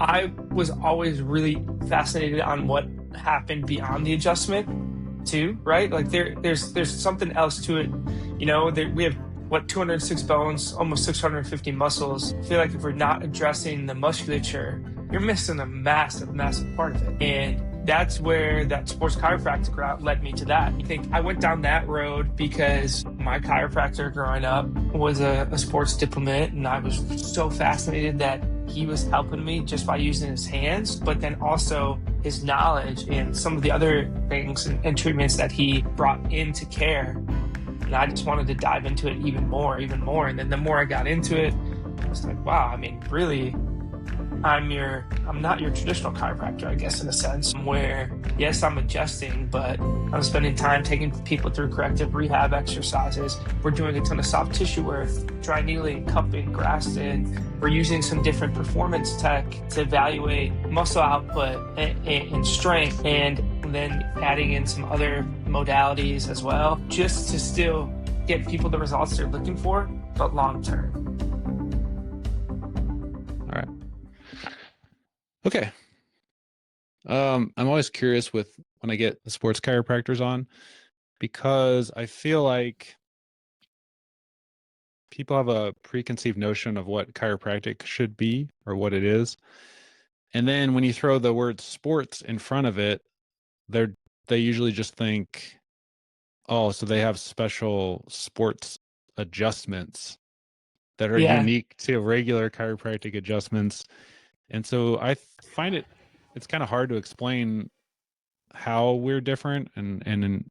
I was always really fascinated on what happened beyond the adjustment too, right? Like there's something else to it. We have 206 bones, almost 650 muscles. I feel like if we're not addressing the musculature, you're missing a massive, massive part of it. And that's where that sports chiropractic route led me to that. I think I went down that road because my chiropractor growing up was a sports diplomat, and I was so fascinated that he was helping me just by using his hands, but then also his knowledge and some of the other things and treatments that he brought into care. And I just wanted to dive into it even more. And then the more I got into it, I was like, wow, I mean, really, I'm not your traditional chiropractor, I guess, in a sense, where, yes, I'm adjusting, but I'm spending time taking people through corrective rehab exercises. We're doing a ton of soft tissue work, dry needling, cupping, grafting. We're using some different performance tech to evaluate muscle output and strength, and then adding in some other modalities as well, just to still get people the results they're looking for, but long term. All right. Okay. I'm always curious with when I get the sports chiropractors on, because I feel like people have a preconceived notion of what chiropractic should be or what it is. And then when you throw the word sports in front of it, they usually just think, oh, so they have special sports adjustments that are unique to regular chiropractic adjustments. And so I find it's kind of hard to explain how we're different, and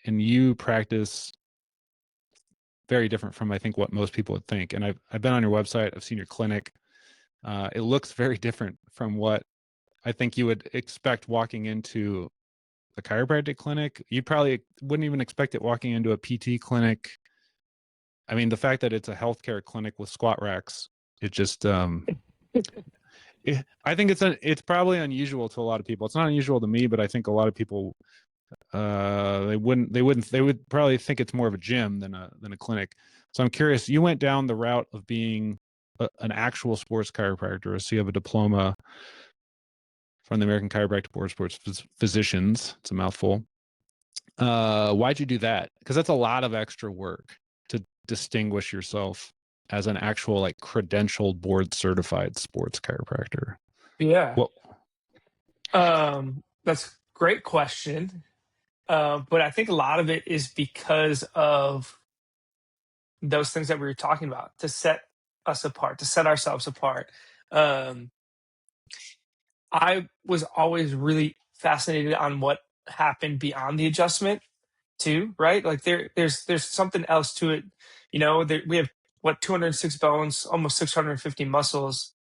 you practice very different from, I think, what most people would think. And I've been on your website, I've seen your clinic. It looks very different from what I think you would expect walking into a chiropractic clinic. You probably wouldn't even expect it walking into a PT clinic. I mean, the fact that it's a healthcare clinic with squat racks, it just I think it's probably unusual to a lot of people. It's not unusual to me, but I think a lot of people they would probably think it's more of a gym than a clinic. So I'm curious, you went down the route of being an actual sports chiropractor, so you have a diploma from the American Chiropractic Board of Sports Physicians. It's a mouthful. Why'd you do that? Because that's a lot of extra work to distinguish yourself as an actual, like, credentialed, board certified sports chiropractor. Yeah. Well, That's a great question. But I think a lot of it is because of those things that we were talking about, to set us apart, to set ourselves apart. Um, I was always really fascinated on what happened beyond the adjustment too, right? Like there's something else to it. We have 206 bones, almost 650 muscles.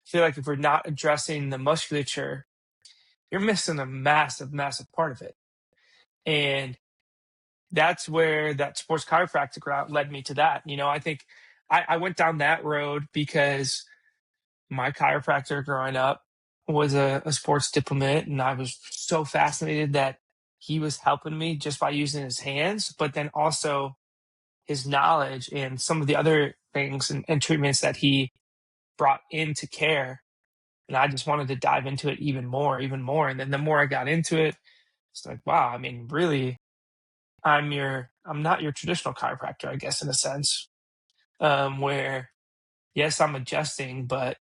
I feel like if we're not addressing the musculature, you're missing a massive, massive part of it. And that's where that sports chiropractic route led me to that. I think I went down that road because my chiropractor growing up was a sports diplomat, and I was so fascinated that he was helping me just by using his hands, but then also his knowledge and some of the other things and treatments that he brought into care. And I just wanted to dive into it even more. And then the more I got into it, it's like, wow, I mean, really, I'm not your traditional chiropractor, I guess, in a sense, where, yes, I'm adjusting, but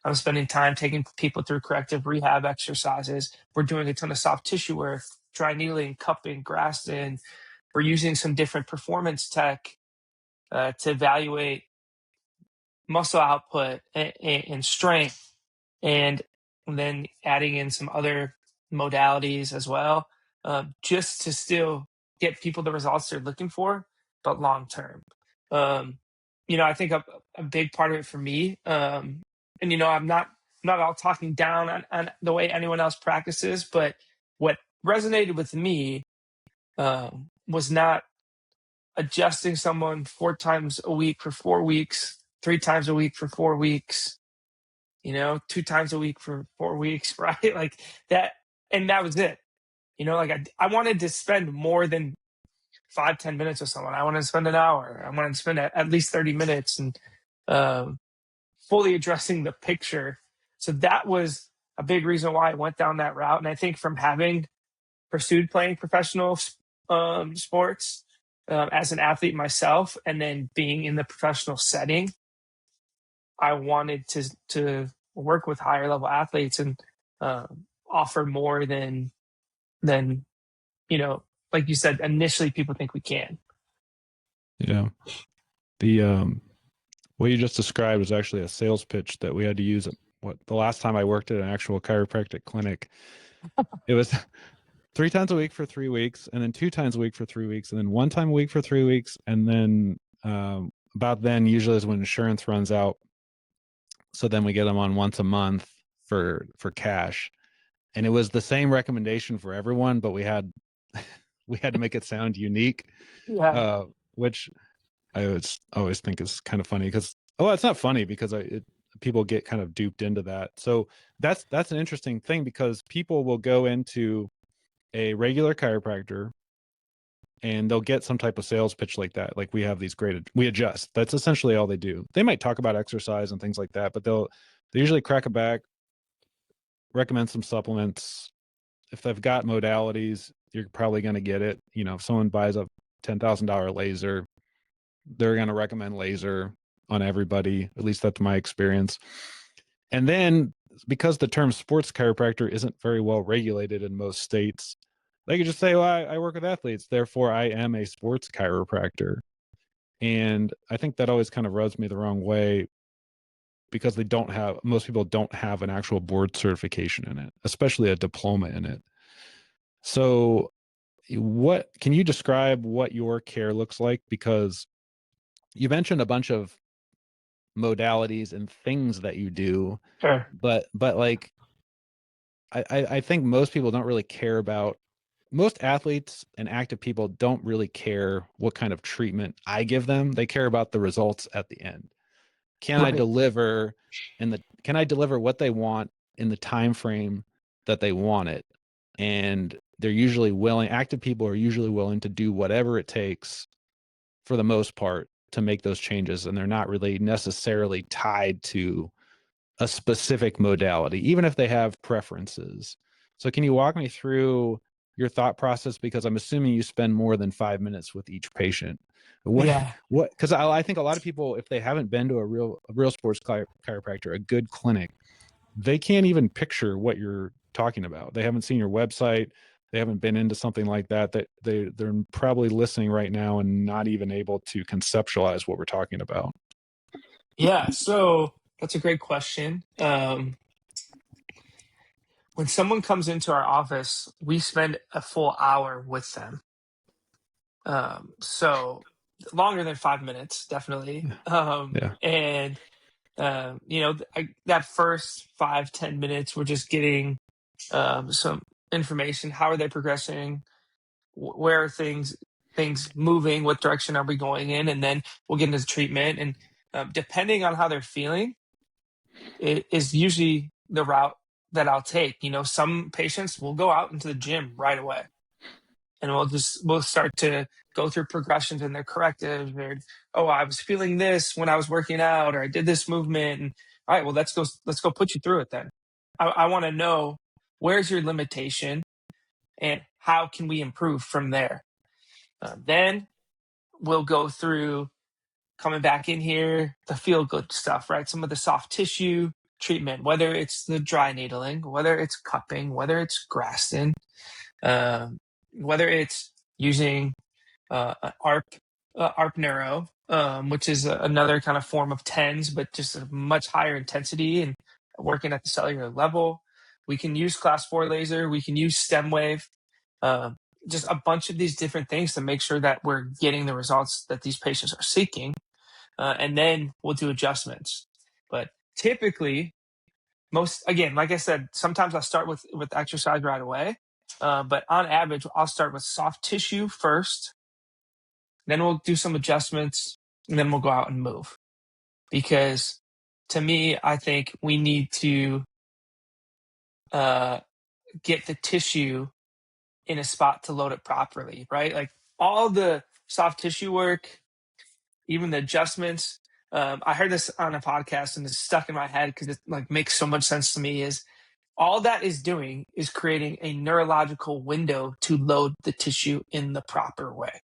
I'm spending time taking people through corrective rehab exercises. We're doing a ton of soft tissue work, dry needling, cupping, grafting. We're using some different performance tech to evaluate muscle output and strength, and then adding in some other modalities as well, just to still get people the results they're looking for, but long term. I think a big part of it for me, and I'm not all talking down on the way anyone else practices, but what resonated with me was not adjusting someone 4 times a week for 4 weeks, 3 times a week for 4 weeks, 2 times a week for 4 weeks, right? Like that, and that was it. Like I wanted to spend more than 5-10 minutes with someone. I wanted to spend an hour. I wanted to spend at least 30 minutes, and fully addressing the picture So that was a big reason why I went down that route. And I think from having pursued playing professional sports as an athlete myself, and then being in the professional setting, I wanted to work with higher level athletes and offer more than like you said, initially people think we can. Yeah. The what you just described is actually a sales pitch that we had to use. What the last time I worked at an actual chiropractic clinic, it was 3 times a week for 3 weeks, and then 2 times a week for 3 weeks, and then 1 time a week for 3 weeks, and then about then usually is when insurance runs out. So then we get them on once a month for cash, and it was the same recommendation for everyone, but we had we had to make it sound unique, Yeah, uh, which I always think is kind of funny because it's not funny because people get kind of duped into that. So that's an interesting thing because people will go into a regular chiropractor and they'll get some type of sales pitch like that. Like we adjust. That's essentially all they do. They might talk about exercise and things like that, but they usually crack a back, recommend some supplements. If they've got modalities, you're probably going to get it. If someone buys a $10,000 laser, they're going to recommend laser on everybody. At least that's my experience. And then because the term sports chiropractor isn't very well regulated in most states, they could just say, well, I work with athletes, therefore I am a sports chiropractor. And I think that always kind of rubs me the wrong way because most people don't have an actual board certification in it, especially a diploma in it. So what can you describe what your care looks like? Because you mentioned a bunch of modalities and things that you do, sure. but like I think most people don't really care about most athletes and active people don't really care what kind of treatment I give them. They care about the results at the end. Can I Right. deliver can I deliver what they want in the time frame that they want it? And they're usually willing, active people are usually willing to do whatever it takes for the most part to make those changes. And they're not really necessarily tied to a specific modality, even if they have preferences. So can you walk me through your thought process? Because I'm assuming you spend more than 5 minutes with each patient. Yeah. Because I think a lot of people, if they haven't been to a real sports chiropractor, a good clinic, they can't even picture what you're talking about. They haven't seen your website. They haven't been into something like that. They're probably listening right now and not even able to conceptualize what we're talking about. Yeah. So that's a great question. When someone comes into our office, we spend a full hour with them. So longer than 5 minutes, definitely. Yeah. And that first 5-10 minutes, we're just getting some information. How are they progressing? Where are things moving? What direction are we going in? And then we'll get into treatment. And depending on how they're feeling, it is usually the route that I'll take. Some patients will go out into the gym right away, and we'll start to go through progressions and their correctives. Or, oh, I was feeling this when I was working out, or I did this movement. And all right, well, let's go put you through it then. I want to know, where's your limitation and how can we improve from there. Then we'll go through, coming back in here, the feel good stuff, right? Some of the soft tissue treatment, whether it's the dry needling, whether it's cupping, whether it's Graston, whether it's using ARP, ARP Neuro, which is another kind of form of TENS, but just a much higher intensity and working at the cellular level. We can use class 4 laser. We can use stem wave. Just a bunch of these different things to make sure that we're getting the results that these patients are seeking. And then we'll do adjustments. But typically, again, like I said, sometimes I'll start with exercise right away. But on average, I'll start with soft tissue first, then we'll do some adjustments, and then we'll go out and move. Because to me, I think we need to uh, get the tissue in a spot to load it properly, right? Like all the soft tissue work, even the adjustments, I heard this on a podcast and it's stuck in my head because it like makes so much sense to me. Is all that is doing is creating a neurological window to load the tissue in the proper way.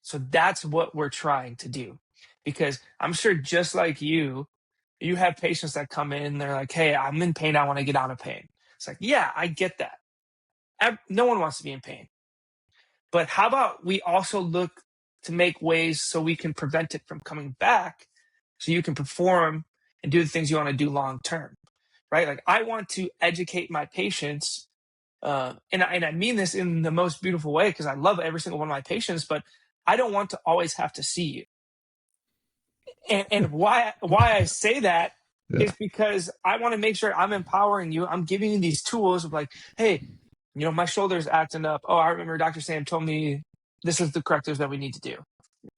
So that's what we're trying to do. Because I'm sure just like you have patients that come in and they're like, hey, I'm in pain. I want to get out of pain. It's like, yeah, I get that. No one wants to be in pain. But how about we also look to make ways so we can prevent it from coming back so you can perform and do the things you want to do long term, right? Like I want to educate my patients. And I mean this in the most beautiful way because I love every single one of my patients, but I don't want to always have to see you. And why I say that is because I want to make sure I'm empowering you. I'm giving you these tools of like, hey, my shoulder's acting up. Oh, I remember Dr. Sam told me this is the correctives that we need to do.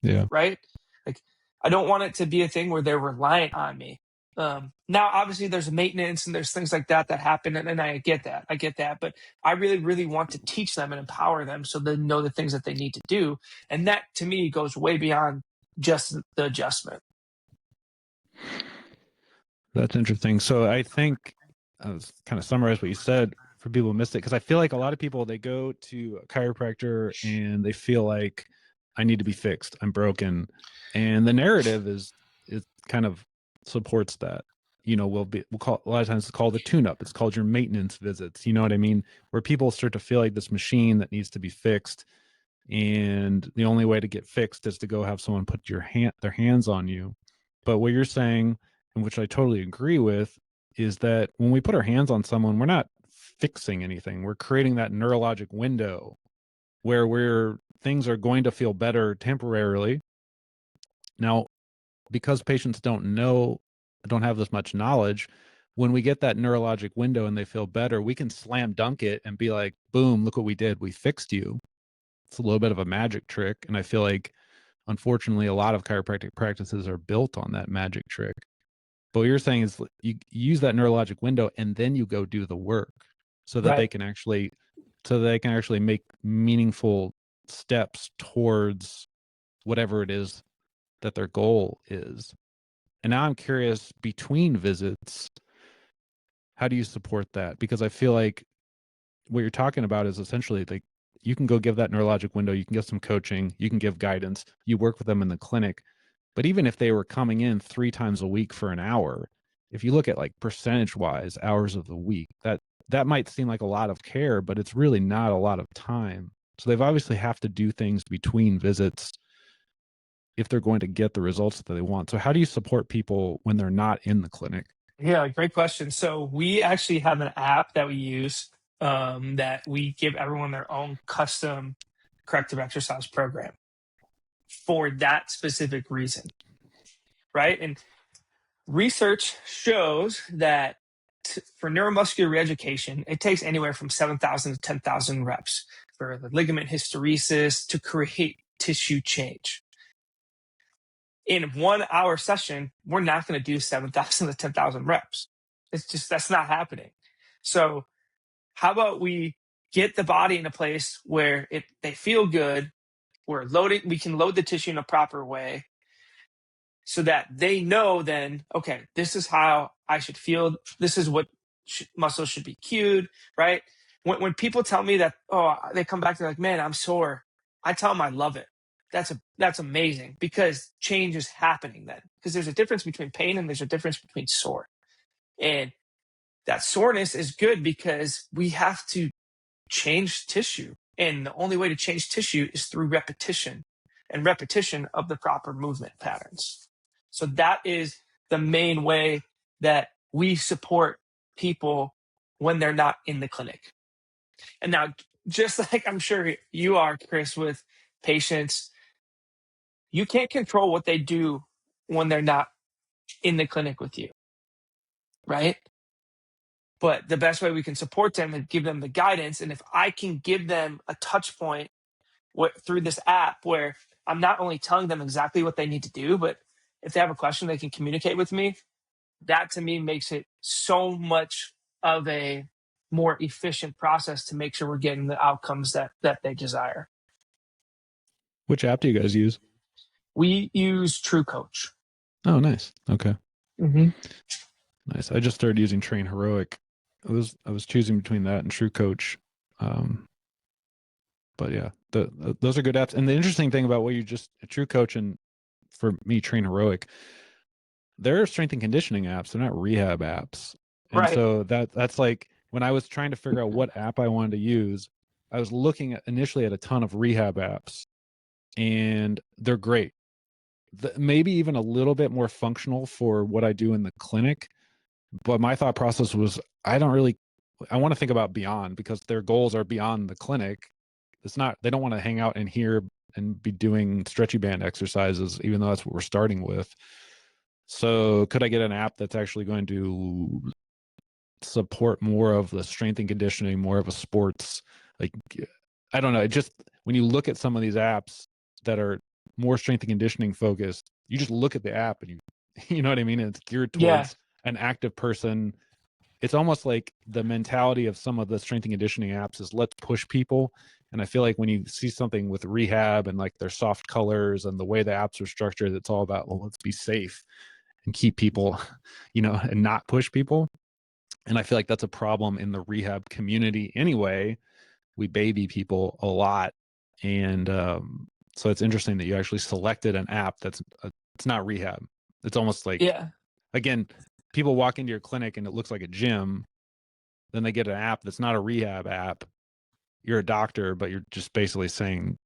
Yeah. Right? Like, I don't want it to be a thing where they're reliant on me. Now, obviously, there's maintenance and there's things like that happen, and I get that. But I really, really want to teach them and empower them so they know the things that they need to do. And that, to me, goes way beyond just the adjustment. That's interesting. So I think I was kind of summarize what you said for people who missed it, because I feel like a lot of people, they go to a chiropractor and they feel like I need to be fixed. I'm broken. And the narrative is kind of supports that. We'll call a lot of times it's called a tune-up. It's called your maintenance visits. You know what I mean? Where people start to feel like this machine that needs to be fixed. And the only way to get fixed is to go have someone put their hands on you. But what you're saying, and which I totally agree with, is that when we put our hands on someone, we're not fixing anything. We're creating that neurologic window where things are going to feel better temporarily. Now, because patients don't have this much knowledge, when we get that neurologic window and they feel better, we can slam dunk it and be like, boom, look what we did. We fixed you. It's a little bit of a magic trick. And I feel like, unfortunately, a lot of chiropractic practices are built on that magic trick. But what you're saying is you use that neurologic window and then you go do the work so that Right. they can actually make meaningful steps towards whatever it is that their goal is. And now I'm curious, between visits, how do you support that? Because I feel like what you're talking about is essentially like you can go give that neurologic window, you can get some coaching, you can give guidance, you work with them in the clinic. But even if they were coming in 3 times a week for an hour, if you look at like percentage wise hours of the week, that might seem like a lot of care, but it's really not a lot of time. So they've obviously have to do things between visits if they're going to get the results that they want. So how do you support people when they're not in the clinic? Yeah, great question. So we actually have an app that we use that we give everyone their own custom corrective exercise program for that specific reason, right? And research shows that for neuromuscular reeducation, it takes anywhere from 7,000 to 10,000 reps for the ligament hysteresis to create tissue change. In 1 hour session, we're not going to do 7,000 to 10,000 reps. That's not happening. So how about we get the body in a place where they feel good, we can load the tissue in a proper way so that they know then, okay, this is how I should feel. This is what muscles should be cued, right? When people tell me that, they come back, they're like, man, I'm sore. I tell them I love it. That's amazing because change is happening then. Because there's a difference between pain and there's a difference between sore. And that soreness is good because we have to change tissue. And the only way to change tissue is through repetition and repetition of the proper movement patterns. So that is the main way that we support people when they're not in the clinic. And now, just like I'm sure you are, Chris, with patients, you can't control what they do when they're not in the clinic with you, right? But the best way we can support them and give them the guidance. And if I can give them a touch point through this app where I'm not only telling them exactly what they need to do, but if they have a question, they can communicate with me. That to me makes it so much of a more efficient process to make sure we're getting the outcomes that they desire. Which app do you guys use? We use True Coach. Oh, nice. Okay. Hmm. Nice. I just started using Train Heroic. I was choosing between that and True Coach. Um, but yeah, those are good apps. And the interesting thing about what you just True Coach and for me Train Heroic, they're strength and conditioning apps. They're not rehab apps. And Right. so that's like when I was trying to figure out what app I wanted to use, I was looking at initially at a ton of rehab apps, and they're great. Maybe even a little bit more functional for what I do in the clinic. But my thought process was I want to think about beyond, because their goals are beyond the clinic. It's not, they don't want to hang out in here and be doing stretchy band exercises, even though that's what we're starting with. So could I get an app that's actually going to support more of the strength and conditioning, more of a sports, like, I don't know. It just, when you look at some of these apps that are more strength and conditioning focused, you just look at the app and you know what I mean? And it's geared Yeah. towards an active person. It's almost like the mentality of some of the strength and conditioning apps is let's push people. And I feel like when you see something with Rehab and like their soft colors and the way the apps are structured, it's all about, well, let's be safe and keep people, and not push people. And I feel like that's a problem in the rehab community anyway. We baby people a lot. And so it's interesting that you actually selected an app it's not rehab. It's almost like, Yeah. again, people walk into your clinic and it looks like a gym. Then they get an app that's not a rehab app. You're a doctor, but you're just basically saying,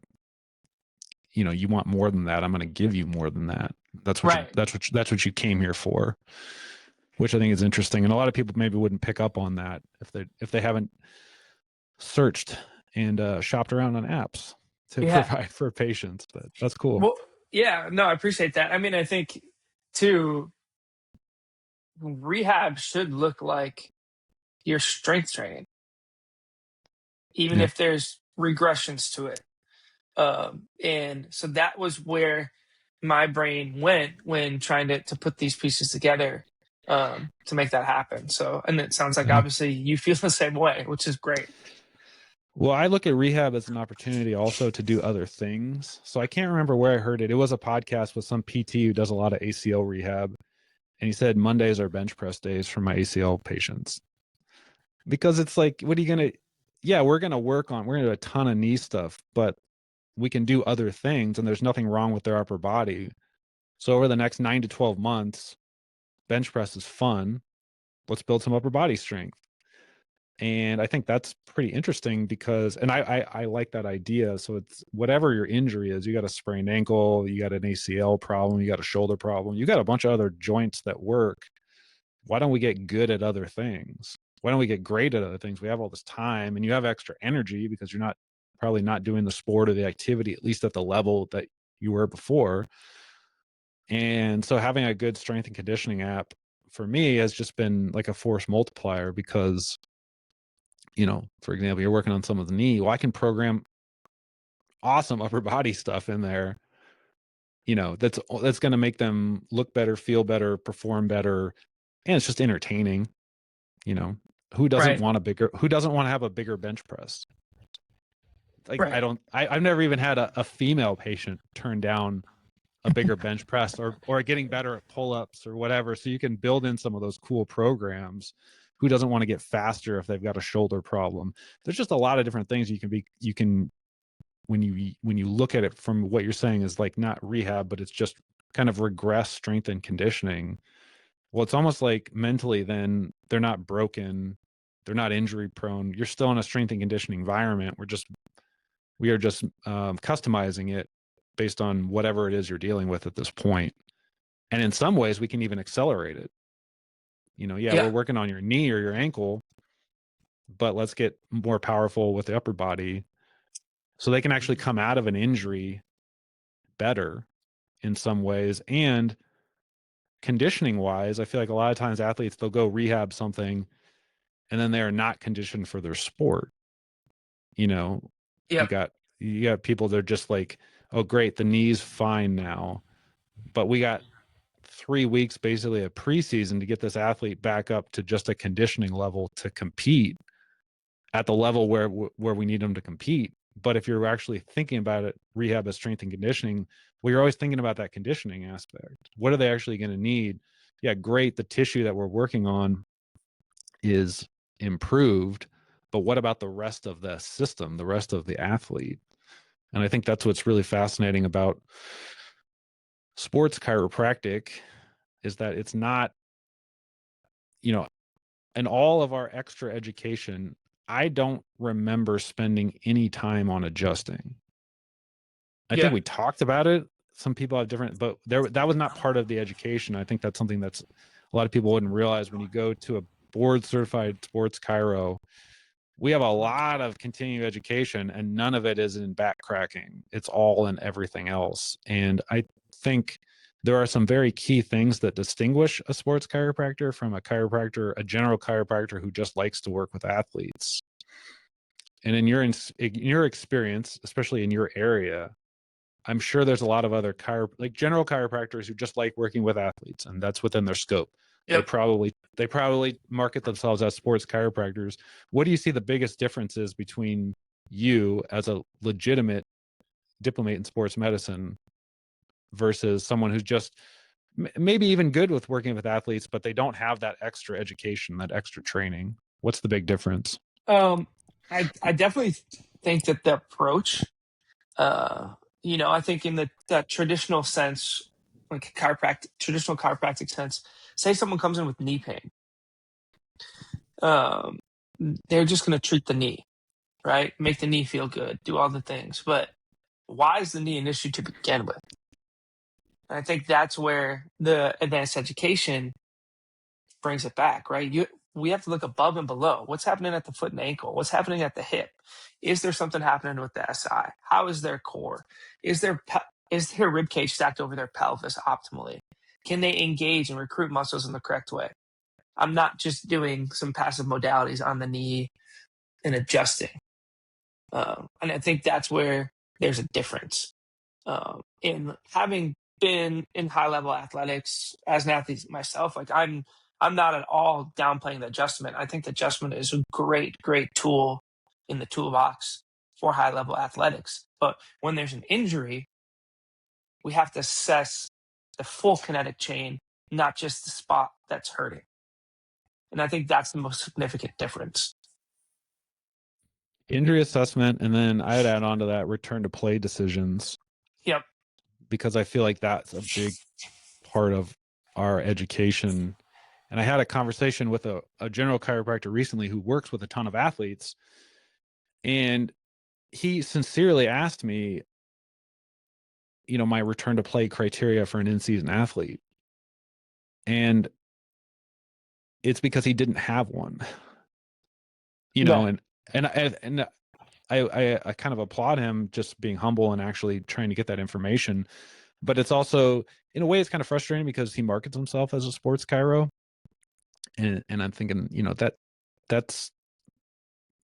you want more than that. I'm going to give you more than that. Right. That's what you came here for, which I think is interesting. And a lot of people maybe wouldn't pick up on that if they haven't searched and shopped around on apps to Yeah. provide for patients. But that's cool. Well, yeah, no, I appreciate that. I mean, I think too, rehab should look like your strength training, even Yeah. if there's regressions to it. And so that was where my brain went when trying to put these pieces together, to make that happen. So, and it sounds like Yeah. obviously you feel the same way, which is great. Well, I look at rehab as an opportunity also to do other things. So I can't remember where I heard it. It was a podcast with some PT who does a lot of ACL rehab. And he said Mondays are bench press days for my ACL patients. Because it's like, what are you going to, yeah, we're going to do a ton of knee stuff, but we can do other things and there's nothing wrong with their upper body. So over the next 9 to 12 months, bench press is fun. Let's build some upper body strength. And I think that's pretty interesting because, and I like that idea. So it's whatever your injury is, you got a sprained ankle, you got an ACL problem, you got a shoulder problem, you got a bunch of other joints that work. Why don't we get good at other things? Why don't we get great at other things? We have all this time and you have extra energy because you're probably not doing the sport or the activity, at least at the level that you were before. And so having a good strength and conditioning app for me has just been like a force multiplier because, for example, you're working on someone's knee. Well, I can program awesome upper body stuff in there, that's going to make them look better, feel better, perform better. And it's just entertaining. You know, who doesn't Right. want to have a bigger bench press? Like, Right. I've never even had a female patient turn down a bigger bench press or getting better at pull-ups or whatever. So you can build in some of those cool programs. Who doesn't want to get faster if they've got a shoulder problem? There's just a lot of different things you can when you look at it from what you're saying is like not rehab, but it's just kind of regress strength and conditioning. Well, it's almost like mentally then they're not broken, they're not injury prone. You're still in a strength and conditioning environment. We are just customizing it based on whatever it is you're dealing with at this point. And in some ways, we can even accelerate it. Yeah, Yeah. we're working on your knee or your ankle, but let's get more powerful with the upper body so they can actually come out of an injury better in some ways. And conditioning wise, I feel like a lot of times athletes, they'll go rehab something and then they are not conditioned for their sport. You know, you Yep. got people that are just like, oh great, the knee's fine now, but we got 3 weeks basically of preseason to get this athlete back up to just a conditioning level to compete at the level where we need them to compete. But if you're actually thinking about it, rehab as strength and conditioning, well, you're always thinking about that conditioning aspect. What are they actually going to need? Yeah, great. The tissue that we're working on is improved, but what about the rest of the system, the rest of the athlete? And I think that's what's really fascinating about sports chiropractic is that it's not, you know, in all of our extra education, I don't remember spending any time on adjusting. I think Yeah. we talked about it. Some people have different, but that was not part of the education. I think that's something that's a lot of people wouldn't realize when you go to a board certified sports chiro. We have a lot of continuing education, and none of it is in back cracking. It's all in everything else. And I think there are some very key things that distinguish a sports chiropractor from a chiropractor, a general chiropractor who just likes to work with athletes. And in your experience, especially in your area, I'm sure there's a lot of other like general chiropractors who just like working with athletes, and that's within their scope. They Yep. probably market themselves as sports chiropractors. What do you see the biggest differences between you as a legitimate diplomate in sports medicine versus someone who's just maybe even good with working with athletes, but they don't have that extra education, that extra training? What's the big difference? Um, I definitely think that the approach, I think in the traditional sense, like traditional chiropractic sense, say someone comes in with knee pain, um, they're just going to treat the knee, right? Make the knee feel good, do all the things. But why is the knee an issue to begin with? And I think that's where the advanced education brings it back, right? We have to look above and below. What's happening at the foot and ankle? What's happening at the hip? Is there something happening with the SI? How is their core? Is their rib cage stacked over their pelvis optimally? Can they engage and recruit muscles in the correct way? I'm not just doing some passive modalities on the knee and adjusting. And I think that's where there's a difference. In having been in high level athletics as an athlete myself, like I'm not at all downplaying the adjustment. I think the adjustment is a great tool in the toolbox for high level athletics. But when there's an injury, we have to assess the full kinetic chain, not just the spot that's hurting. And I think that's the most significant difference. Injury assessment, and then I'd add on to that return to play decisions, Yep. because I feel like that's a big part of our education. And I had a conversation with a general chiropractor recently who works with a ton of athletes. And he sincerely asked me, my return to play criteria for an in-season athlete. And it's because he didn't have one, Yeah. and I kind of applaud him just being humble and actually trying to get that information. But it's also, in a way, it's kind of frustrating because he markets himself as a sports chiro. And I'm thinking, that's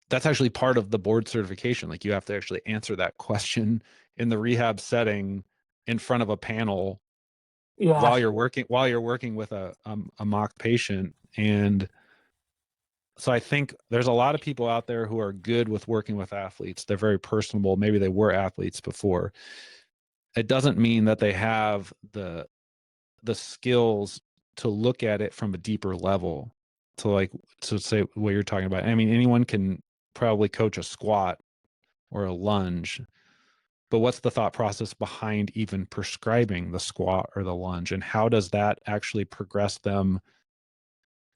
that's actually part of the board certification. Like, you have to actually answer that question in the rehab setting in front of a panel Yeah. while you're working with a mock patient. And so I think there's a lot of people out there who are good with working with athletes. They're very personable. Maybe they were athletes before. It doesn't mean that they have the skills to look at it from a deeper level, to say what you're talking about. I mean, anyone can probably coach a squat or a lunge, but what's the thought process behind even prescribing the squat or the lunge, and how does that actually progress them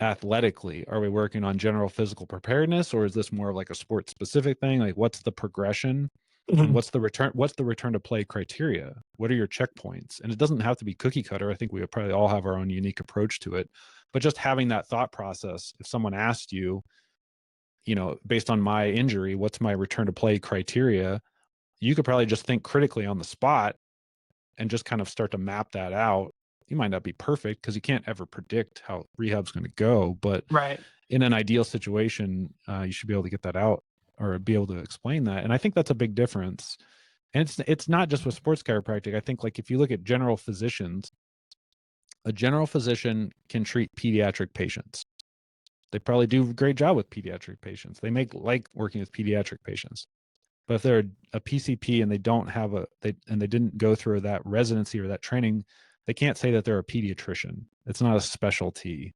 athletically? Are we working on general physical preparedness, or is this more of like a sport specific thing? Like, what's the progression, and Mhm. what's the return to play criteria? What are your checkpoints? And it doesn't have to be cookie cutter. I think we would probably all have our own unique approach to it, but just having that thought process. If someone asked you, based on my injury, what's my return to play criteria, you could probably just think critically on the spot and just kind of start to map that out. You might not be perfect because you can't ever predict how rehab's going to go, but Right. in an ideal situation, you should be able to get that out or be able to explain that. And I think that's a big difference. And it's not just with sports chiropractic. I think, like, if you look at general physicians, a general physician can treat pediatric patients. They probably do a great job with pediatric patients. They make like working with pediatric patients. But if they're a PCP and they don't have they didn't go through that residency or that training, they can't say that they're a pediatrician. It's not a specialty.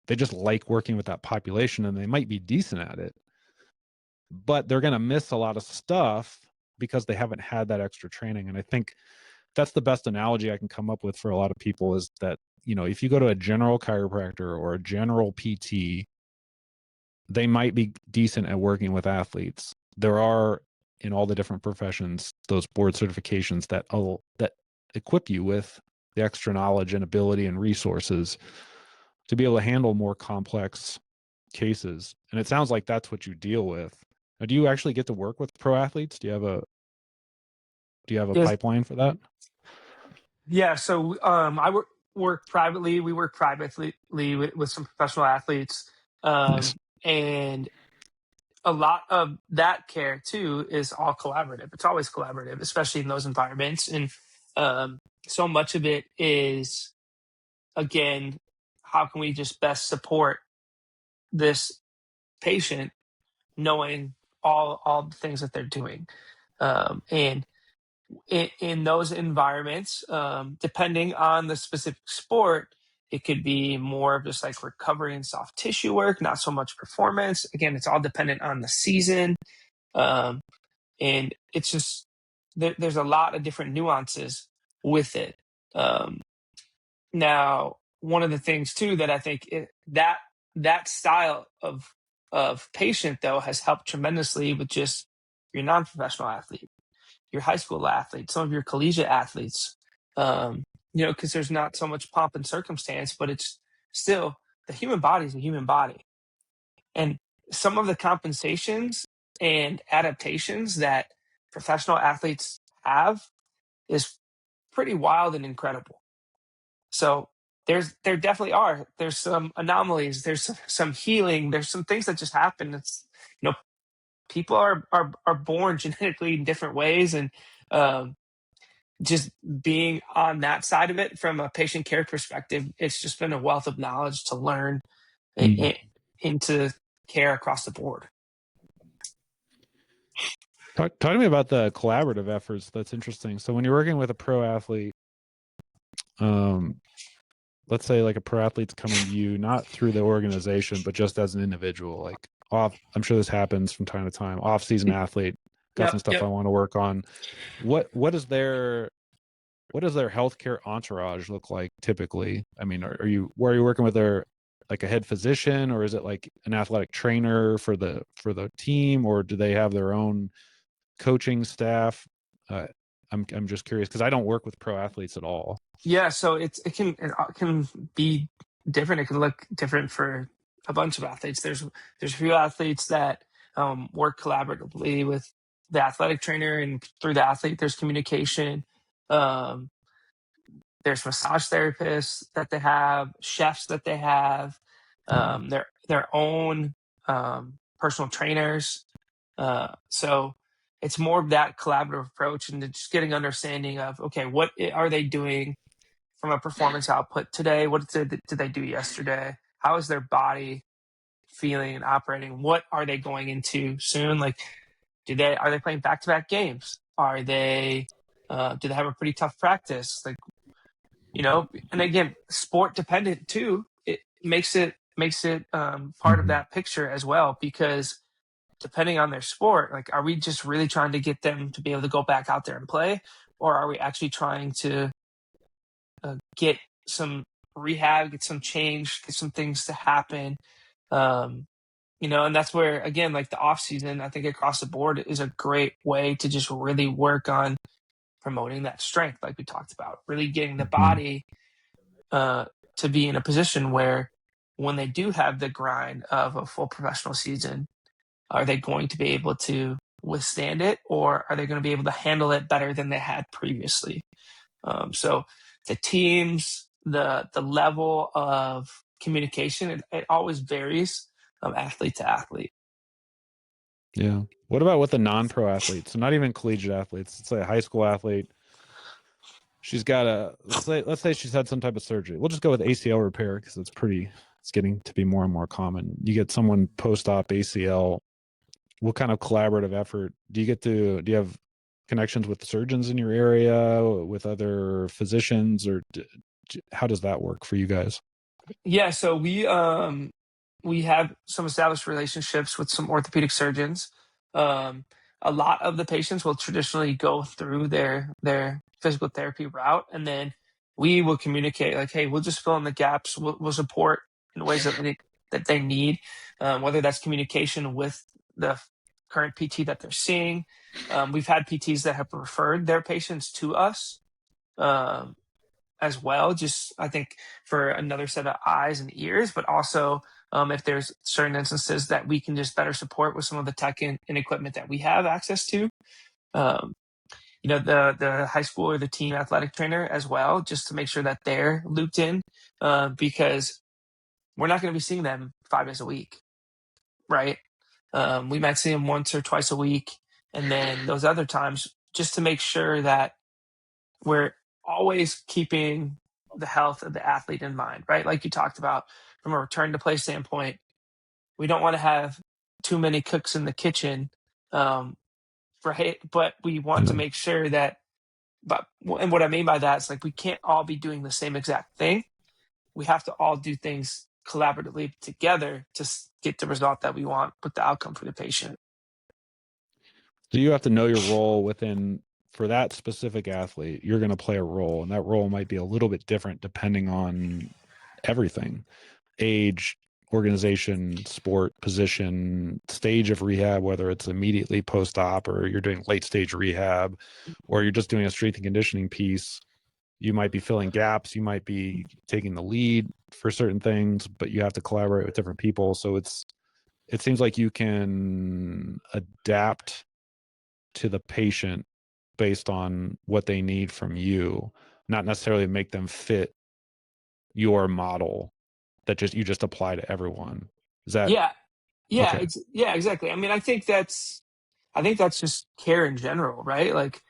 They just like working with that population, and they might be decent at it, but they're going to miss a lot of stuff because they haven't had that extra training. And I think that's the best analogy I can come up with for a lot of people, is that, you know, if you go to a general chiropractor or a general PT, they might be decent at working with athletes. There are, in all the different professions, those board certifications that equip you with the extra knowledge and ability and resources to be able to handle more complex cases. And it sounds like that's what you deal with. Now, do you actually get to work with pro athletes? Do you have a Yes. pipeline for that? Yeah. So I work privately. We work privately with some professional athletes. Nice. And a lot of that care too is all collaborative. It's always collaborative, especially in those environments. And so much of it is, again, how can we just best support this patient, knowing all the things that they're doing. And in those environments, depending on the specific sport, it could be more of just like recovery and soft tissue work, not so much performance. Again, it's all dependent on the season. Um, and it's just, there's a lot of different nuances with it. Um, Now, one of the things too that I think that style of patient though has helped tremendously with just your non-professional athlete, your high school athlete, some of your collegiate athletes. Because there's not so much pomp and circumstance, but it's still, the human body is a human body, and some of the compensations and adaptations that professional athletes have is pretty wild and incredible. So there definitely are. There's some anomalies. There's some healing. There's some things that just happen. It's, people are born genetically in different ways, and um, just being on that side of it from a patient care perspective, it's just been a wealth of knowledge to learn Mm. into care across the board. Talk to me about the collaborative efforts. That's interesting. So when you're working with a pro athlete, um, let's say like a pro athlete's coming to you not through the organization, but just as an individual, like I'm sure this happens from time to time. Off-season athlete, got some Yep, stuff I yep. want to work on. What does their healthcare entourage look like typically? I mean, are you working with their, like, a head physician, or is it like an athletic trainer for the team, or do they have their own coaching staff? I'm just curious because I don't work with pro athletes at all. Yeah, so it can be different. It can look different for a bunch of athletes. There's a few athletes that work collaboratively with the athletic trainer, and through the athlete, there's communication. Um, there's massage therapists that they have, chefs that they have, their own personal trainers. So it's more of that collaborative approach, and just getting understanding of, okay, what are they doing from a performance output today? What did they do yesterday? How is their body feeling and operating? What are they going into soon? Like, are they playing back to back games? Are they do they have a pretty tough practice? Like, and again, sport dependent too. It makes it part of Mhm. that picture as well, because depending on their sport, like, are we just really trying to get them to be able to go back out there and play, or are we actually trying to get some rehab, get some change, get some things to happen? Um, and that's where, again, like, the off season, I think across the board is a great way to just really work on promoting that strength, like we talked about, really getting the Mhm. body uh, to be in a position where when they do have the grind of a full professional season, are they going to be able to withstand it, or are they going to be able to handle it better than they had previously? So the teams, the level of communication, it always varies, athlete to athlete. Yeah. What about with the non-pro athletes? So not even collegiate athletes. Let's say a high school athlete. She's got let's say she's had some type of surgery. We'll just go with ACL repair because it's getting to be more and more common. You get someone post-op ACL. what kind of collaborative effort do you have connections with surgeons in your area, with other physicians, or how does that work for you guys? Yeah, so we have some established relationships with some orthopedic surgeons. Um, a lot of the patients will traditionally go through their physical therapy route, and then we will communicate like, "Hey, we'll just fill in the gaps. We'll support in ways that they need, whether that's communication with the current PT that they're seeing." We've had PTs that have referred their patients to us. Um, as well, just I think for another set of eyes and ears, but also if there's certain instances that we can just better support with some of the tech and equipment that we have access to. Um, the high school or the team athletic trainer as well, just to make sure that they're looped in, because we're not going to be seeing them 5 days a week, right? We might see them once or twice a week, and then those other times, just to make sure that we're always keeping the health of the athlete in mind, right? Like you talked about from a return to play standpoint, we don't want to have too many cooks in the kitchen, um, right? But we want to Yeah. make sure that, and what I mean by that is like we can't all be doing the same exact thing. We have to all do things collaboratively together to get the result that we want with the outcome for the patient. So you have to know your role within, for that specific athlete, you're going to play a role, and that role might be a little bit different depending on everything: age, organization, sport, position, stage of rehab, whether it's immediately post-op or you're doing late stage rehab, or you're just doing a strength and conditioning piece. You might be filling gaps, you might be taking the lead for certain things, but you have to collaborate with different people. So it seems like you can adapt to the patient based on what they need from you, not necessarily make them fit your model that just you just apply to everyone. Is that Yeah, okay? yeah, exactly. I mean, I think that's just care in general, right? Like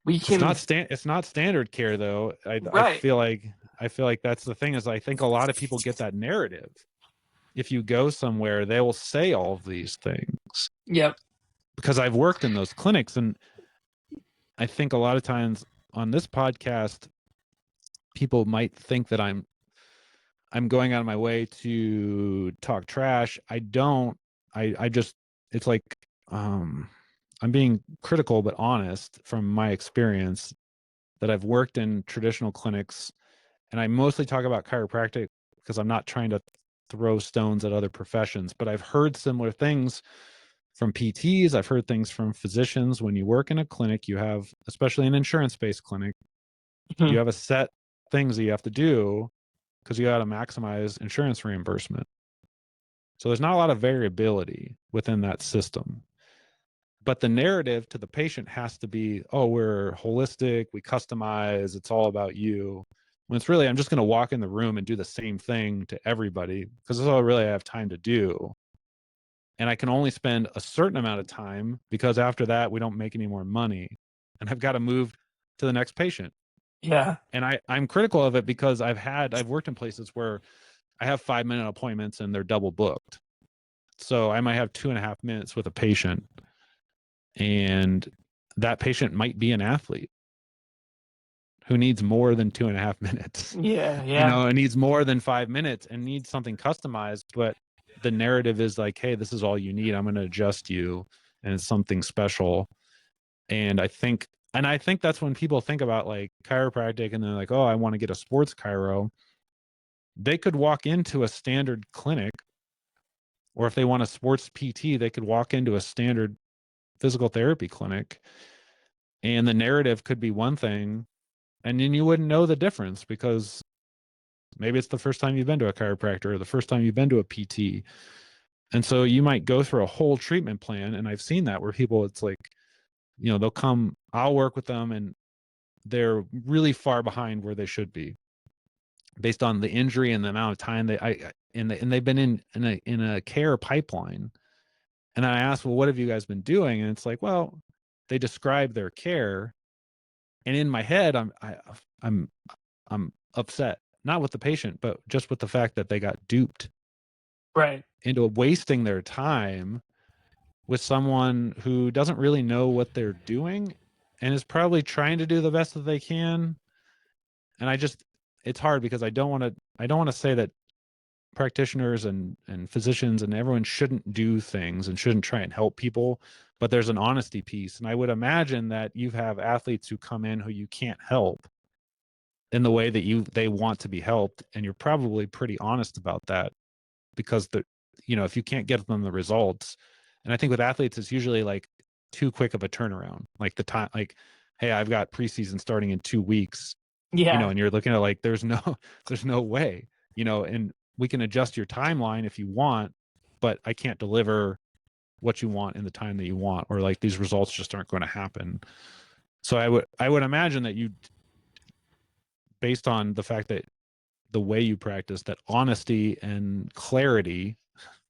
we can, It's not standard care though. right? I feel like that's the thing, is I think a lot of people get that narrative. If you go somewhere, they will say all of these things, Yep. because I've worked in those clinics, and I think a lot of times on this podcast people might think that I'm going out of my way to talk trash. I don't. I just, it's like, um I'm being critical but honest from my experience, that I've worked in traditional clinics, and I mostly talk about chiropractic because I'm not trying to throw stones at other professions, but I've heard similar things from PTs. I've heard things from physicians. When you work in a clinic, you have, especially an insurance-based clinic, you Mhm. have a set things that you have to do because you got to maximize insurance reimbursement. So there's not a lot of variability within that system. But the narrative to the patient has to be, oh, we're holistic, we customize, it's all about you. When it's really, I'm just going to walk in the room and do the same thing to everybody because that's all really I have time to do. And I can only spend a certain amount of time because after that, we don't make any more money. And I've got to move to the next patient. Yeah. And I'm critical of it because I've worked in places where I have 5-minute appointments and they're double booked. So I might have 2.5 minutes with a patient, and that patient might be an athlete who needs more than 2.5 minutes, Yeah. Yeah. and needs more than 5 minutes and needs something customized. But the narrative is like, hey, this is all you need. I'm going to adjust you, and it's something special. And I think that's when people think about like chiropractic and they're like, oh, I want to get a sports chiro. They could walk into a standard clinic, or if they want a sports PT, they could walk into a standard physical therapy clinic, and the narrative could be one thing, and then you wouldn't know the difference because maybe it's the first time you've been to a chiropractor or the first time you've been to a PT. And so you might go through a whole treatment plan. And I've seen that where people, it's like, they'll come, I'll work with them, and they're really far behind where they should be based on the injury and the amount of time and they've been in a care pipeline. And I asked, well, what have you guys been doing? And it's like, well, they describe their care, and in my head, I'm I'm upset, not with the patient, but just with the fact that they got duped Right. into wasting their time with someone who doesn't really know what they're doing and is probably trying to do the best that they can. And it's hard because I don't want to say that practitioners and physicians and everyone shouldn't do things and shouldn't try and help people, but there's an honesty piece. And I would imagine that you have athletes who come in who you can't help in the way that they want to be helped, and you're probably pretty honest about that, because if you can't get them the results. And I think with athletes it's usually like too quick of a turnaround, like the time, like, hey, I've got preseason starting in 2 weeks, Yeah, and you're looking at like there's no there's no way, and we can adjust your timeline if you want, but I can't deliver what you want in the time that you want, or like these results just aren't going to happen. So I would imagine that you, based on the fact that the way you practice, that honesty and clarity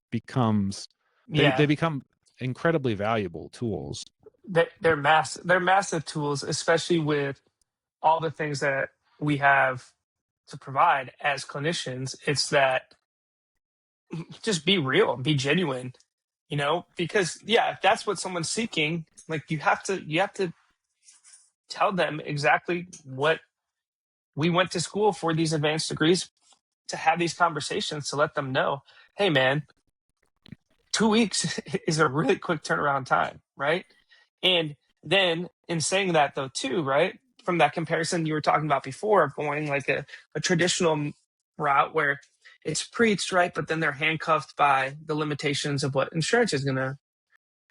becomes they yeah. become incredibly valuable tools. They're massive tools, especially with all the things that we have to provide as clinicians. It's that just be real, be genuine, because yeah, if that's what someone's seeking, like you have to tell them exactly what we went to school for, these advanced degrees, to have these conversations, to let them know, hey man, 2 weeks is a really quick turnaround time, right? And then in saying that though too, right, from that comparison you were talking about before of going like a traditional route where it's preached, right, but then they're handcuffed by the limitations of what insurance is going to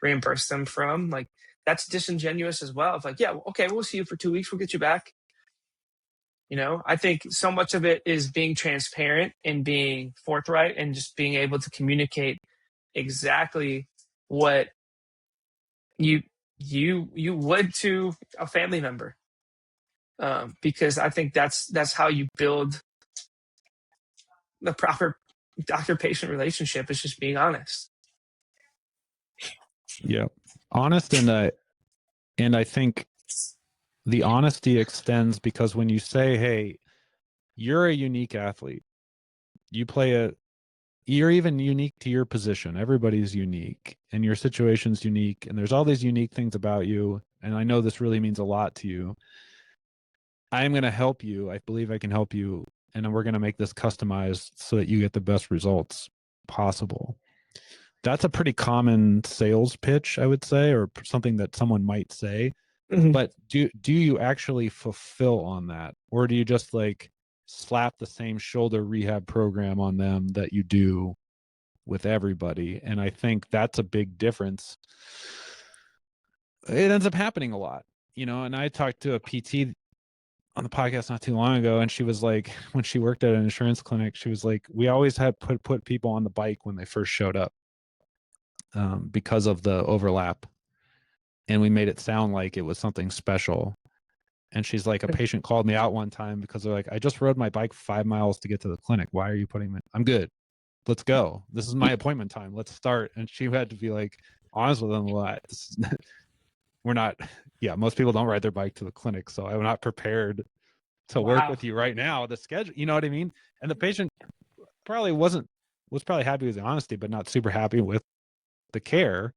reimburse them from, like that's disingenuous as well. It's like, yeah, okay, we'll see you for 2 weeks, we'll get you back. I think so much of it is being transparent and being forthright and just being able to communicate exactly what you you would to a family member, because I think that's how you build the proper doctor patient relationship, is just being honest. Yeah, honest, and I think the honesty extends because when you say, hey, you're a unique athlete, you play a you're even unique to your position. Everybody's unique and your situation's unique, and there's all these unique things about you, and I know this really means a lot to you. I'm going to help you. I believe I can help you, and we're going to make this customized so that you get the best results possible. That's a pretty common sales pitch, I would say, or something that someone might say. Mhm. But do you actually fulfill on that, or do you just like slap the same shoulder rehab program on them that you do with everybody? And I think that's a big difference. It ends up happening a lot, and I talked to a PT on the podcast not too long ago, and she was like, when she worked at an insurance clinic, she was like, we always had put people on the bike when they first showed up, because of the overlap, and we made it sound like it was something special. And she's like, a patient called me out one time because they're like, I just rode my bike 5 miles to get to the clinic. Why are you putting me? I'm good. Let's go. This is my appointment time. Let's start. And she had to be like honest with them. We're not, yeah, most people don't ride their bike to the clinic. So I'm not prepared to work Wow. with you right now. The schedule, you know what I mean? And the patient probably was probably happy with the honesty, but not super happy with the care,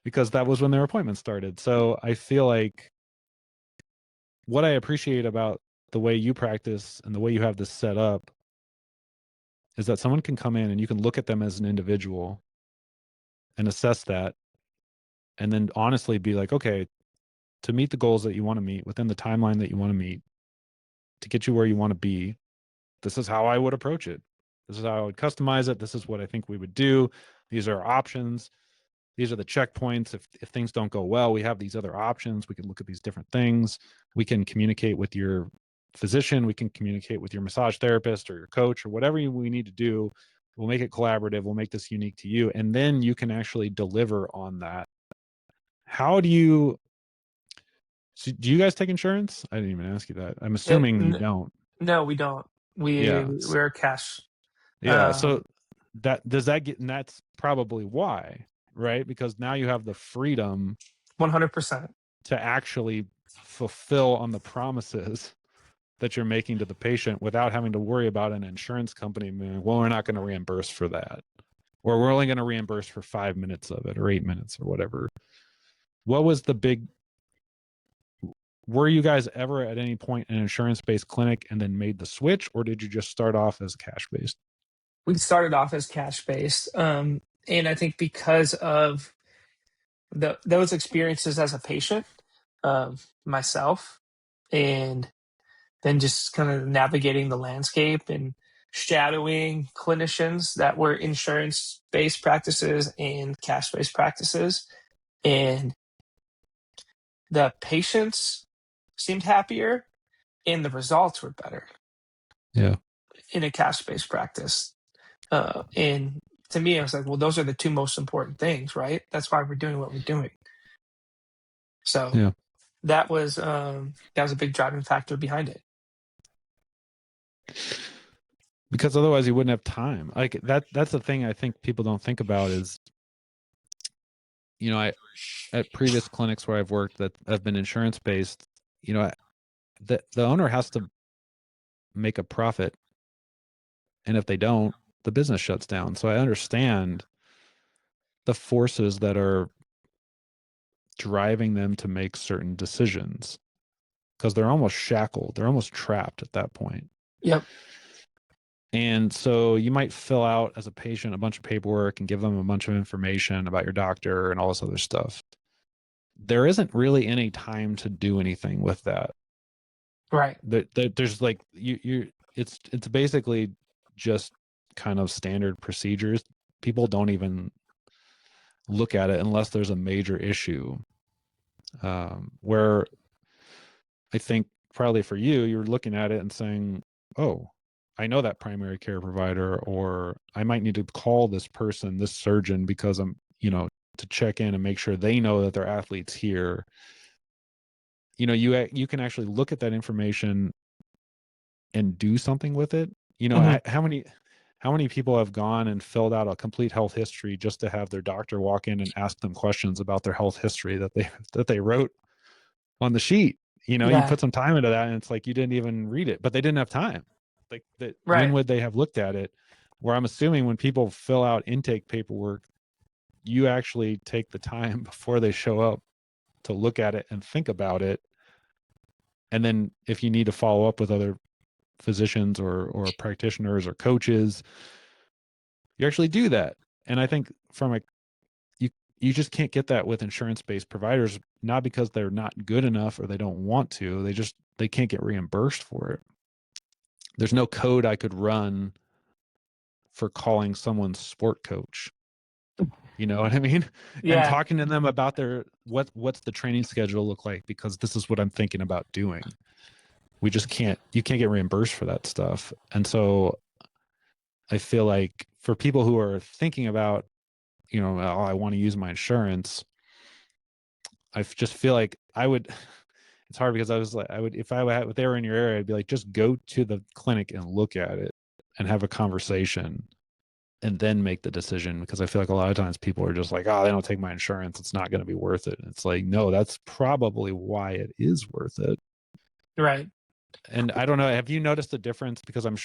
because that was when their appointment started. So I feel like what I appreciate about the way you practice and the way you have this set up is that someone can come in and you can look at them as an individual and assess that, and then honestly be like, okay, to meet the goals that you want to meet within the timeline that you want to meet, to get you where you want to be, this is how I would approach it. This is how I would customize it. This is what I think we would do. These are our options. These are the checkpoints. If things don't go well, we have these other options. We can look at these different things. We can communicate with your physician. We can communicate with your massage therapist or your coach or whatever we need to do. We'll make it collaborative. We'll make this unique to you. And then you can actually deliver on that. How do you, so do you guys take insurance? I didn't even ask you that. I'm It, assuming you don't. no, we don't. we Yeah. we're cash. Yeah. So um that does that get, and that's probably why, right? Because now you have the freedom 100%. to actually fulfill on the promises that you're making to the patient without having to worry about an insurance company being, well, we're not going to reimburse for that, or we're only going to reimburse for 5 minutes of it or 8 minutes or whatever. What was the big, were you guys ever at any point an insurance-based clinic and then made the switch, or did you just start off as cash-based? We started off as cash based, and I think because of those experiences as a patient, myself, and then just kind of navigating the landscape and shadowing clinicians that were insurance based practices and cash based practices, and the patients seemed happier and the results were better Yeah. in a cash based practice. And to me, I was like, well, those are the two most important things, right? That's why we're doing what we're doing. So Yeah. that was a big driving factor behind it. Because otherwise you wouldn't have time. Like that's the thing I think people don't think about is, I at previous clinics where I've worked that have been insurance based, the owner has to make a profit, and if they don't, the business shuts down. So I understand the forces that are driving them to make certain decisions, because they're almost shackled, they're almost trapped at that point. Yep. And so you might fill out as a patient a bunch of paperwork and give them a bunch of information about your doctor and all this other stuff. There isn't really any time to do anything with that. Right. There's like it's basically just kind of standard procedures. People don't even look at it unless there's a major issue. Where I think probably for you, you're looking at it and saying, "Oh, I know that primary care provider, or I might need to call this person, this surgeon, because I'm, to check in and make sure they know that their athlete's here." You can actually look at that information and do something with it. Hmm. How many people have gone and filled out a complete health history just to have their doctor walk in and ask them questions about their health history that they wrote on the sheet? You Yeah. put some time into that, and it's like you didn't even read it, but they didn't have time. Like that, when Right. would they have looked at it? Where I'm assuming when people fill out intake paperwork, you actually take the time before they show up to look at it and think about it. And then if you need to follow up with other physicians or practitioners or coaches, you actually do that. And I think you just can't get that with insurance-based providers, not because they're not good enough or they don't want to. They can't get reimbursed for it. There's no code I could run for calling someone's sport coach. You know what I mean? And Yeah. talking to them about what's the training schedule look like, because this is what I'm thinking about doing. You can't get reimbursed for that stuff. And so I feel like for people who are thinking about, oh, I want to use my insurance, I just feel like it's hard because I was like, if they were in your area, I'd be like, just go to the clinic and look at it and have a conversation and then make the decision. Because I feel like a lot of times people are just like, oh, they don't take my insurance, it's not going to be worth it. And it's like, no, that's probably why it is worth it. Right. And I don't know, have you noticed a difference? Because I'm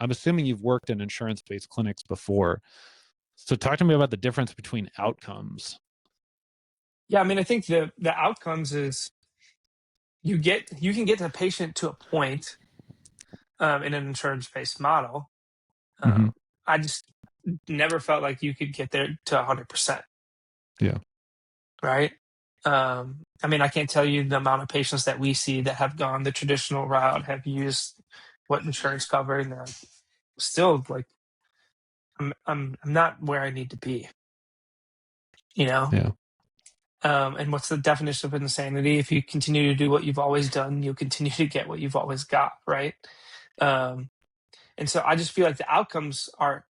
assuming you've worked in insurance-based clinics before. So talk to me about the difference between outcomes. Yeah. I mean, I think the outcomes is you can get the patient to a point, in an insurance based model. Mm-hmm. I just never felt like you could get there to 100%. Yeah. Right. I mean, I can't tell you the amount of patients that we see that have gone the traditional route, have used what insurance covered, and they're still like, I'm not where I need to be, you know? Yeah. And what's the definition of insanity? If you continue to do what you've always done, you'll continue to get what you've always got, right? Um, and so I just feel like the outcomes are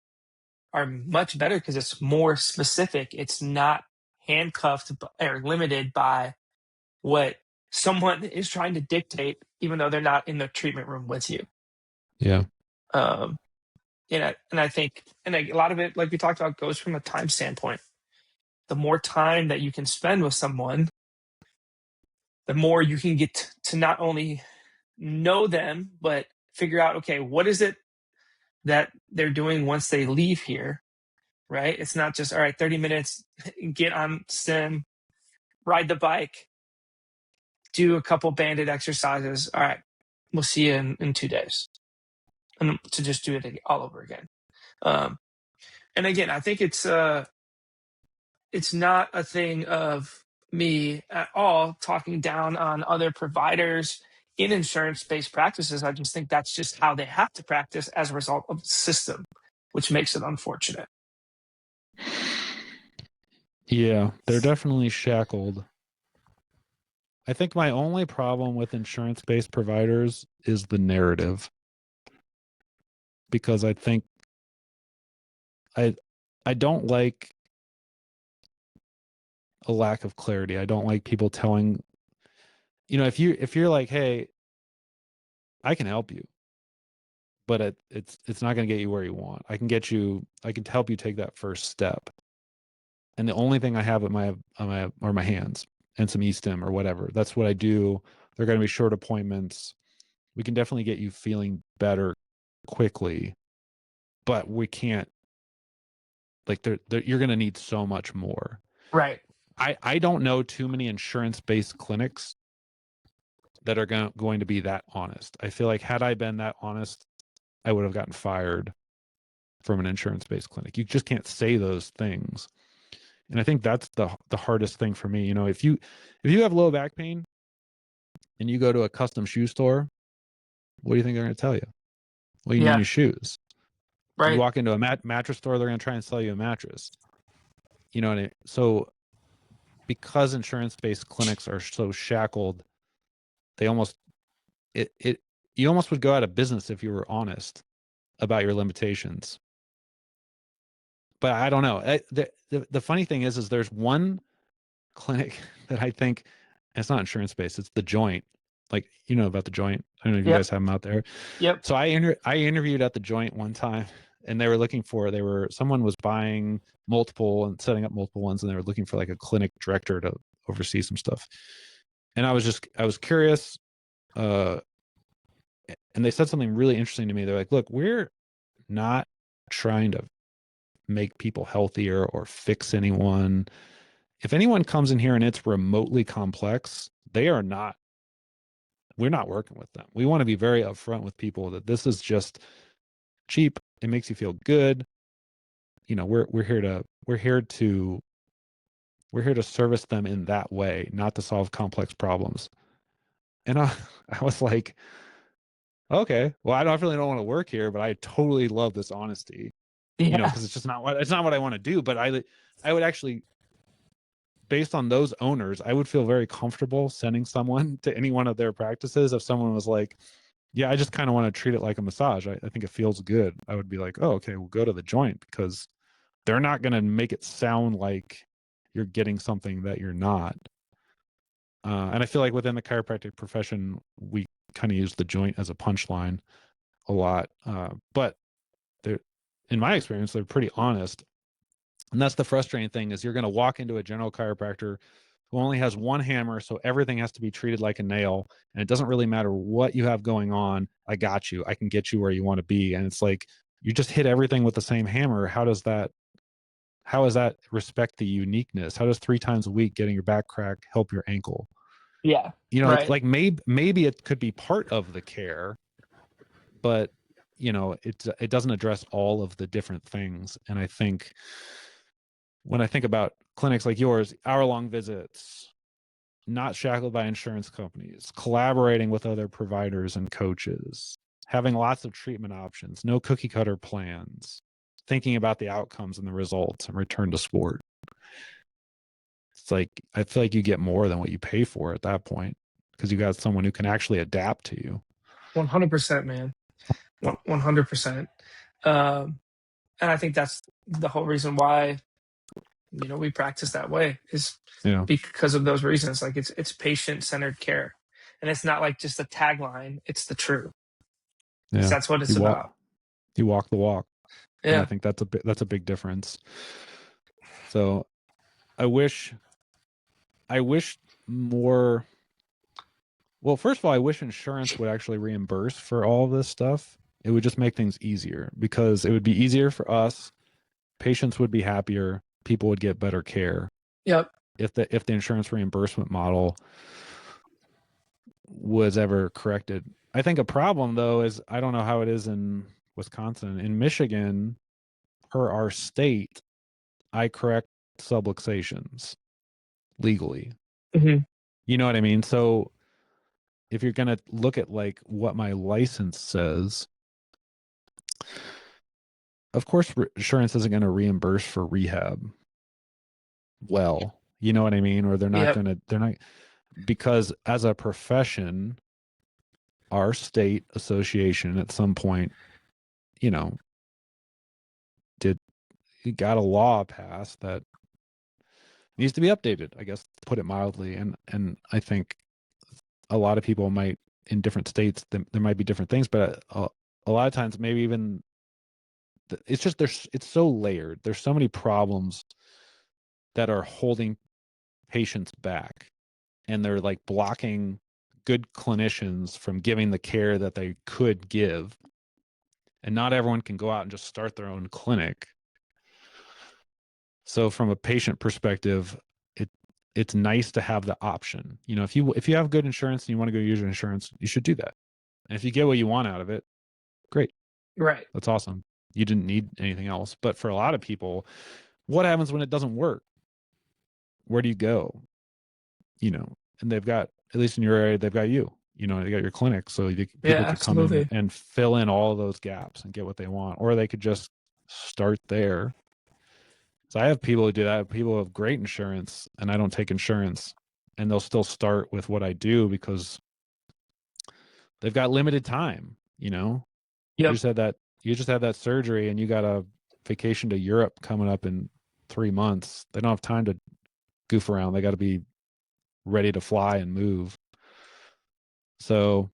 much better because it's more specific. It's not handcuffed or limited by what someone is trying to dictate, even though they're not in the treatment room with you. Yeah. Um, and I think, a lot of it, like we talked about, goes from a time standpoint. The more time that you can spend with someone, the more you can get to not only know them, but figure out, okay, what is it that they're doing once they leave here? right? It's not just, all right, 30 minutes, get on sim, ride the bike, do a couple banded exercises. All right, we'll see you in 2 days. And to just do it all over again. Um, and again, I think it's not a thing of me at all talking down on other providers in insurance-based practices. I just think that's just how they have to practice as a result of the system, which makes it unfortunate. Yeah, they're definitely shackled. I think my only problem with insurance-based providers is the narrative, because I think I I don't like a lack of clarity. I don't like people telling, if you're like, "Hey, I can help you," but it's not going to get you where you want. I can help you take that first step. And the only thing I have at my are my hands and some e-stim or whatever. That's what I do. They're going to be short appointments. We can definitely get you feeling better quickly, but we can't, like, you're going to need so much more. Right. I don't know too many insurance-based clinics that are going to be that honest. I feel like had I been that honest, I would have gotten fired from an insurance-based clinic. You just can't say those things. And I think that's the hardest thing for me. If you have low back pain and you go to a custom shoe store, what do you think they're going to tell you? Well, you need Yeah. new shoes. You Right. walk into a mattress store, they're going to try and sell you a mattress. You know what I mean? So because insurance-based clinics are so shackled, they almost it you almost would go out of business if you were honest about your limitations. But I don't know. The funny thing is there's one clinic that I think, and it's not insurance based, it's the Joint. Like, about the Joint. I don't know if you Yep. guys have them out there. Yep. So I interviewed at the Joint one time, and they were someone was buying multiple and setting up multiple ones, and they were looking for like a clinic director to oversee some stuff. And I was curious, uh and they said something really interesting to me. They're like, "Look, we're not trying to make people healthier or fix anyone. If anyone comes in here and it's remotely complex, we're not working with them. We want to be very upfront with people that this is just cheap. It makes you feel good. We're here to service them in that way, not to solve complex problems." And I was like, okay, well, I definitely don't want to work here, but I totally love this honesty, Yeah. because it's not what I want to do. But I would actually, based on those owners, I would feel very comfortable sending someone to any one of their practices if someone was like, yeah, I just kind of want to treat it like a massage. I think it feels good. I would be like, oh, okay, we'll go to the Joint, because they're not going to make it sound like you're getting something that you're not. And I feel like within the chiropractic profession, we kind of use the Joint as a punchline a lot. But they're, in my experience, they're pretty honest. And that's the frustrating thing, is you're going to walk into a general chiropractor who only has one hammer, so everything has to be treated like a nail, and it doesn't really matter what you have going on. I got you. I can get you where you want to be. And it's like, you just hit everything with the same hammer. How does that respect the uniqueness? How does 3 times a week getting your back crack help your ankle? Yeah. It's Right. like, maybe it could be part of the care, but it doesn't address all of the different things. And I think when I think about clinics like yours, hour-long visits, not shackled by insurance companies, collaborating with other providers and coaches, having lots of treatment options, no cookie cutter plans, thinking about the outcomes and the results, and return to sport. It's like, I feel like you get more than what you pay for at that point, because you got someone who can actually adapt to you. 100%, man. 100%. Um, and I think that's the whole reason why, we practice that way, is Yeah. because of those reasons. Like, it's patient-centered care. And it's not like just a tagline, it's the truth. Yeah. That's what it's You about. walk the walk. And I Yeah. think that's a big difference. So I wish more. Well, first of all, I wish insurance would actually reimburse for all of this stuff. It would just make things easier, because it would be easier for us patients would be happier, people would get better care Yep. if the insurance reimbursement model was ever corrected. I think a problem though is, I don't know how it is in Wisconsin. In Michigan, per our state, I correct subluxations legally. Hmm. You know what I mean? So if you're going to look at like what my license says, of course insurance isn't going to reimburse for rehab. Well, you know what I mean? Or Yep. they're not, because as a profession, our state association at some point, you know, got a law passed that needs to be updated, I guess, to put it mildly. And I think a lot of people might, in different states, there might be different things, but a lot of times, maybe even it's just it's so layered. There's so many problems that are holding patients back, and they're like blocking good clinicians from giving the care that they could give. And not everyone can go out and just start their own clinic. So from a patient perspective, it's nice to have the option. You know, if you have good insurance and you want to go use your insurance, you should do that. And if you get what you want out of it, great. Right. That's awesome. You didn't need anything else. But for a lot of people, what happens when it doesn't work? Where do you go? You know, and they've got, at least in your area, they've got you. You know, they got your clinic, so Yeah, people could come in absolutely. and fill in all of those gaps and get what they want, or they could just start there. So I have people who do that. People have great insurance, and I don't take insurance, and they'll still start with what I do because they've got limited time. You know, Yep. you just had that surgery, and you got a vacation to Europe coming up in 3 months. They don't have time to goof around. They got to be ready to fly and move. So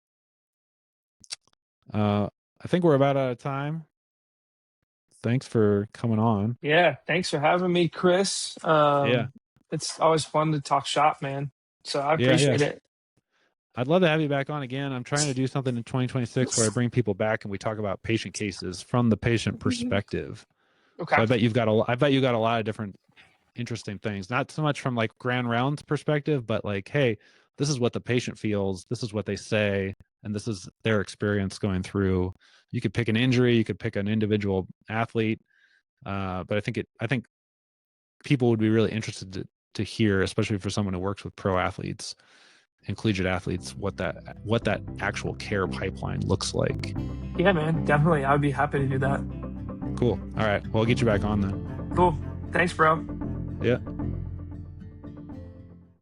I think we're about out of time. Thanks for coming on. Yeah. Thanks for having me, Chris. Yeah. It's always fun to talk shop, man. So I Yeah. appreciate it. I'd love to have you back on again. I'm trying to do something in 2026 where I bring people back and we talk about patient cases from the patient perspective. So Okay. I bet you got a lot of different interesting things. Not so much from like grand rounds perspective, but like, hey, this is what the patient feels, this is what they say, and this is their experience going through. You could pick an injury, you could pick an individual athlete, but I think people would be really interested to hear, especially for someone who works with pro athletes and collegiate athletes, what that actual care pipeline looks like. Yeah, man. Definitely. I'd be happy to do that. Cool. All right. Well, I'll get you back on then. Cool. Thanks, bro. Yeah.